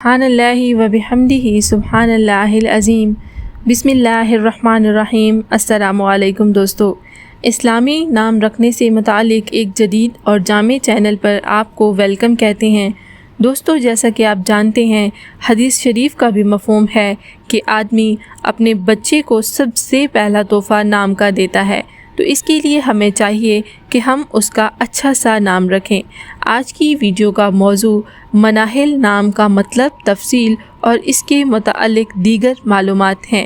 سبحان اللہ و بحمدہ سبحان اللہ العظیم بسم اللہ الرحمن الرحیم۔ السلام علیکم دوستو، اسلامی نام رکھنے سے متعلق ایک جدید اور جامع چینل پر آپ کو ویلکم کہتے ہیں۔ دوستو، جیسا کہ آپ جانتے ہیں، حدیث شریف کا بھی مفہوم ہے کہ آدمی اپنے بچے کو سب سے پہلا تحفہ نام کا دیتا ہے، تو اس کے لیے ہمیں چاہیے کہ ہم اس کا اچھا سا نام رکھیں۔ آج کی ویڈیو کا موضوع مناہل نام کا مطلب، تفصیل اور اس کے متعلق دیگر معلومات ہیں۔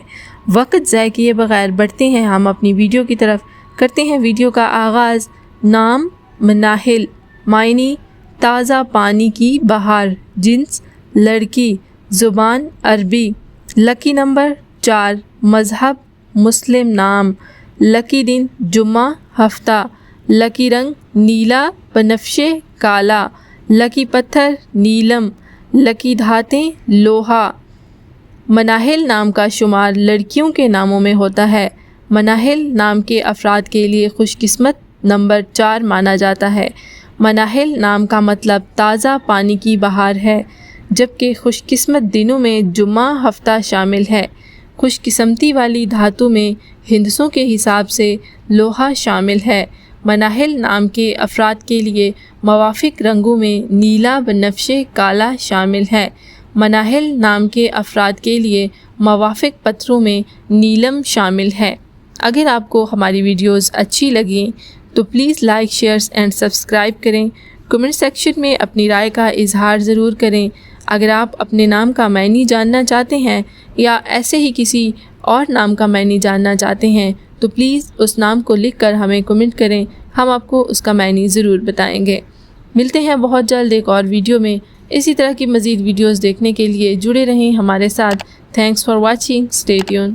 وقت ضائع کیے بغیر بڑھتے ہیں ہم اپنی ویڈیو کی طرف۔ کرتے ہیں ویڈیو کا آغاز۔ نام مناہل، معنی تازہ پانی کی بہار، جنس لڑکی، زبان عربی، لکی نمبر 4، مذہب مسلم، نام لکی دن جمعہ، ہفتہ، لکی رنگ نیلا بنفشے کالا، لکی پتھر نیلم، لکی دھاتیں لوہا۔ مناہل نام کا شمار لڑکیوں کے ناموں میں ہوتا ہے۔ مناہل نام کے افراد کے لیے خوش قسمت نمبر 4 مانا جاتا ہے۔ مناہل نام کا مطلب تازہ پانی کی بہار ہے، جبکہ خوش قسمت دنوں میں جمعہ، ہفتہ شامل ہے۔ خوش قسمتی والی دھاتوں میں ہندسوں کے حساب سے لوہا شامل ہے۔ مناہل نام کے افراد کے لیے موافق رنگوں میں نیلا بنفشے کالا شامل ہے۔ مناہل نام کے افراد کے لیے موافق پتھروں میں نیلم شامل ہے۔ اگر آپ کو ہماری ویڈیوز اچھی لگیں تو please like, share and subscribe کریں۔ کمنٹ سیکشن میں اپنی رائے کا اظہار ضرور کریں۔ اگر آپ اپنے نام کا معنی جاننا چاہتے ہیں یا ایسے ہی کسی اور نام کا معنی جاننا چاہتے ہیں تو پلیز اس نام کو لکھ کر ہمیں کمنٹ کریں، ہم آپ کو اس کا معنی ضرور بتائیں گے۔ ملتے ہیں بہت جلد ایک اور ویڈیو میں۔ اسی طرح کی مزید ویڈیوز دیکھنے کے لیے جڑے رہیں ہمارے ساتھ۔ Thanks for watching, stay tune.